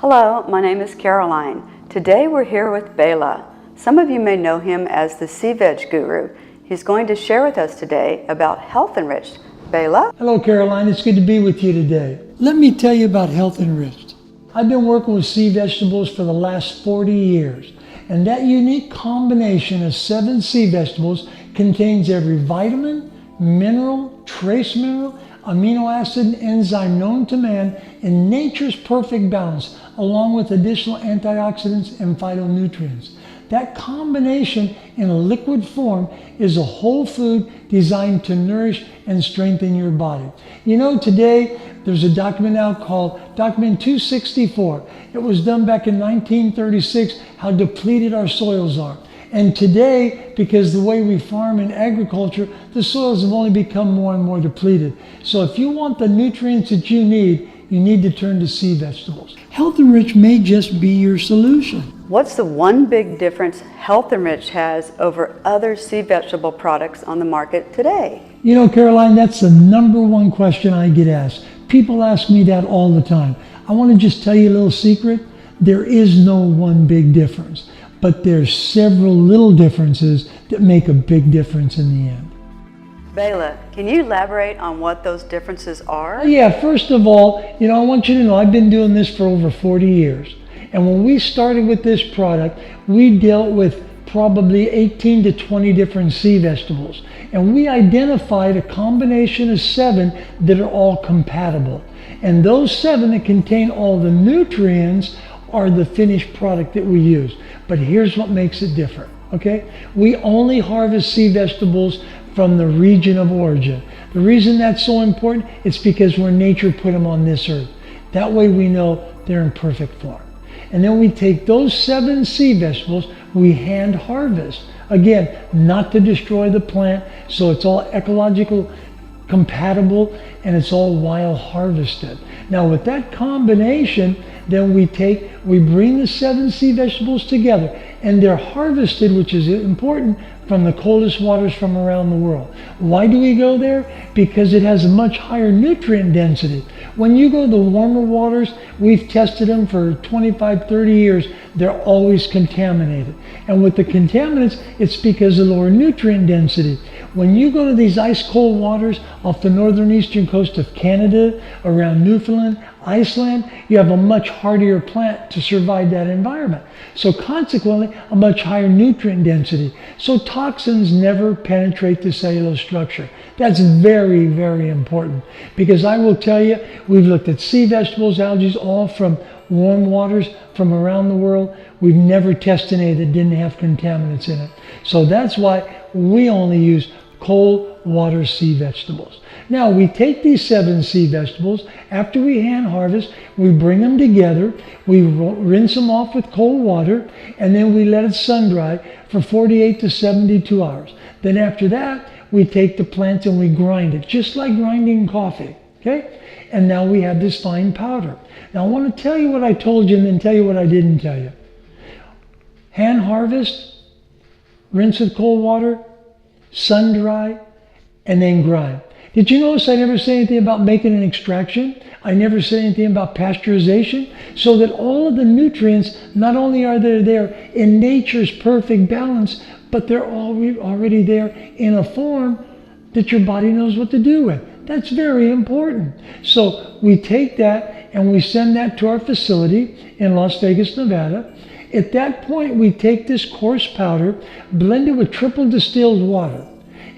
Hello, my name is Caroline. Today we're here with Bela. Some of you may know him as the sea-veg guru. He's going to share with us today about HealthEnriched. Bela? Hello Caroline, it's good to be with you today. Let me tell you about HealthEnriched. I've been working with sea vegetables for the last 40 years, and that unique combination of 7 sea vegetables contains every vitamin, mineral, trace mineral, amino acid, and enzyme known to man in nature's perfect balance, along with additional antioxidants and phytonutrients. That combination in a liquid form is a whole food designed to nourish and strengthen your body. You know, today there's a document out called Document 264. It was done back in 1936, how depleted our soils are. And today, because the way we farm in agriculture, the soils have only become more and more depleted. So if you want the nutrients that you need to turn to sea vegetables. HealthEnriched may just be your solution. What's the one big difference HealthEnriched has over other sea vegetable products on the market today? You know, Caroline, that's the #1 question I get asked. People ask me that all the time. I want to just tell you a little secret. There is no one big difference, but there's several little differences that make a big difference in the end. Bela, can you elaborate on what those differences are? Yeah, first of all, I want you to know I've been doing this for over 40 years. And when we started with this product, we dealt with probably 18 to 20 different sea vegetables. And we identified a combination of 7 that are all compatible. And those 7 that contain all the nutrients are the finished product that we use. But here's what makes it different, okay? We only harvest sea vegetables from the region of origin. The reason that's so important is because where nature put them on this earth. That way we know they're in perfect form. And then we take those 7 sea vegetables, we hand harvest. Again, not to destroy the plant, so it's all ecological compatible and it's all wild harvested. Now with that combination, then we bring the 7 sea vegetables together and they're harvested, which is important, from the coldest waters from around the world. Why do we go there? Because it has a much higher nutrient density. When you go to the warmer waters, we've tested them for 25, 30 years, they're always contaminated. And with the contaminants, it's because of lower nutrient density. When you go to these ice cold waters off the northern eastern coast of Canada, around Newfoundland, Iceland, you have a much hardier plant to survive that environment. So consequently, a much higher nutrient density. So toxins never penetrate the cellular structure. That's very, very important. Because I will tell you, we've looked at sea vegetables, algae, all from warm waters from around the world. We've never tested any that didn't have contaminants in it. So that's why we only use cold water sea vegetables. Now we take these 7 sea vegetables, after we hand harvest, we bring them together, we rinse them off with cold water, and then we let it sun dry for 48 to 72 hours. Then after that, we take the plant and we grind it, just like grinding coffee, okay? And now we have this fine powder. Now I want to tell you what I told you and then tell you what I didn't tell you. Hand harvest, rinse with cold water, sun dry, and then grind. Did you notice I never said anything about making an extraction? I never said anything about pasteurization, so that all of the nutrients, not only are they there in nature's perfect balance, but they're already there in a form that your body knows what to do with. That's very important. So we take that and we send that to our facility in Las Vegas, Nevada. At that point, we take this coarse powder, blend it with triple distilled water.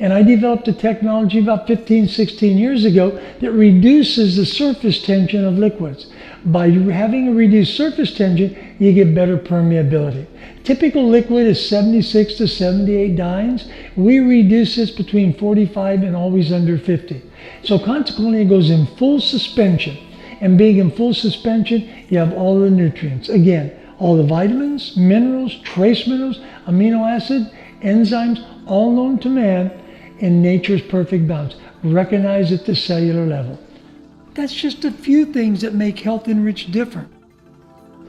And I developed a technology about 15, 16 years ago that reduces the surface tension of liquids. By having a reduced surface tension, you get better permeability. Typical liquid is 76 to 78 dynes. We reduce this between 45 and always under 50. So consequently, it goes in full suspension. And being in full suspension, you have all the nutrients. Again, all the vitamins, minerals, trace minerals, amino acid, enzymes, all known to man in nature's perfect balance, recognized at the cellular level. That's just a few things that make HealthEnriched different.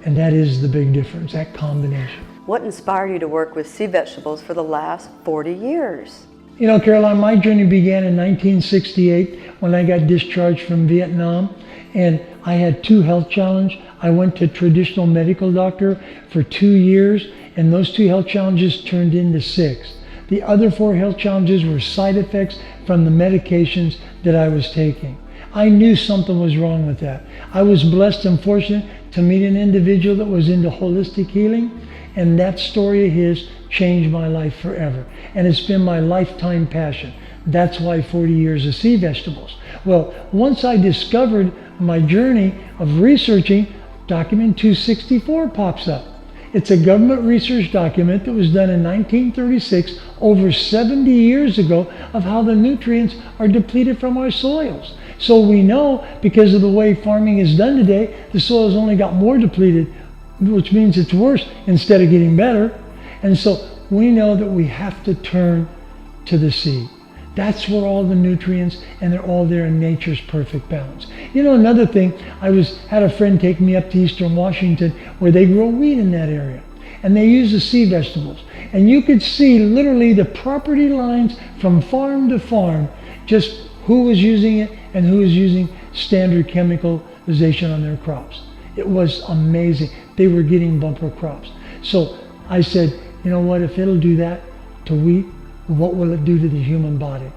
And that is the big difference, that combination. What inspired you to work with sea vegetables for the last 40 years? You know, Caroline, my journey began in 1968 when I got discharged from Vietnam, and I had 2 health challenges. I went to a traditional medical doctor for 2 years, and those 2 health challenges turned into 6. The other 4 health challenges were side effects from the medications that I was taking. I knew something was wrong with that. I was blessed and fortunate to meet an individual that was into holistic healing, and that story of his changed my life forever. And it's been my lifetime passion. That's why 40 years of sea vegetables. Well, once I discovered my journey of researching, document 264 pops up. It's a government research document that was done in 1936, over 70 years ago, of how the nutrients are depleted from our soils. So we know, because of the way farming is done today, the soil's only got more depleted, which means it's worse instead of getting better. And so we know that we have to turn to the sea. That's where all the nutrients, and they're all there in nature's perfect balance. You know, another thing, had a friend take me up to Eastern Washington where they grow wheat in that area. And they use the sea vegetables. And you could see literally the property lines from farm to farm, just who was using it and who was using standard chemicalization on their crops. It was amazing. They were getting bumper crops. So I said, you know what, if it'll do that to wheat, what will it do to the human body?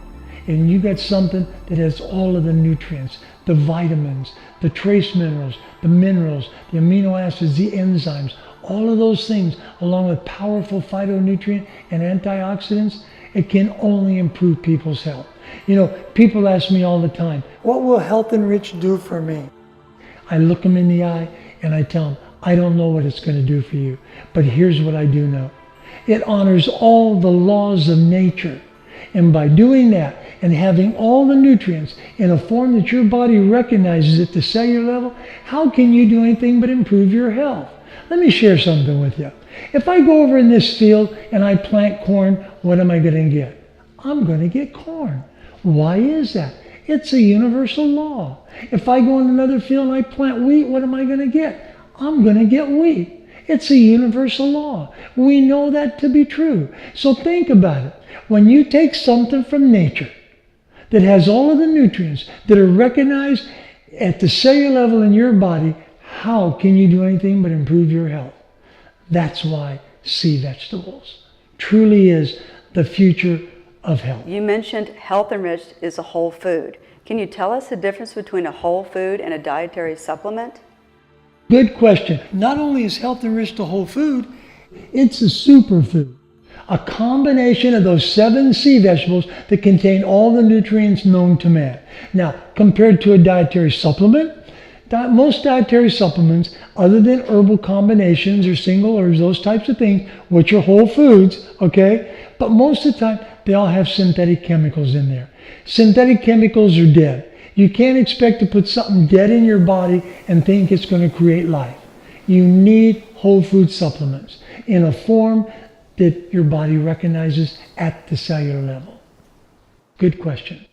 And you got something that has all of the nutrients, the vitamins, the trace minerals, the amino acids, the enzymes, all of those things, along with powerful phytonutrient and antioxidants. It can only improve people's health. You know, people ask me all the time, what will HealthEnriched do for me? I look them in the eye and I tell them, I don't know what it's going to do for you, but here's what I do know. It honors all the laws of nature. And by doing that and having all the nutrients in a form that your body recognizes at the cellular level, how can you do anything but improve your health? Let me share something with you. If I go over in this field and I plant corn, what am I going to get? I'm going to get corn. Why is that? It's a universal law. If I go in another field and I plant wheat, what am I going to get? I'm going to get wheat. It's a universal law. We know that to be true. So think about it. When you take something from nature that has all of the nutrients that are recognized at the cellular level in your body, how can you do anything but improve your health? That's why sea vegetables truly is the future of health. You mentioned HealthEnriched is a whole food. Can you tell us the difference between a whole food and a dietary supplement? Good question. Not only is HealthEnriched a whole food, it's a superfood. A combination of those 7 sea vegetables that contain all the nutrients known to man. Now, compared to a dietary supplement, most dietary supplements, other than herbal combinations or single herbs, those types of things, which are whole foods, okay? But most of the time, they all have synthetic chemicals in there. Synthetic chemicals are dead. You can't expect to put something dead in your body and think it's going to create life. You need whole food supplements in a form that your body recognizes at the cellular level. Good question.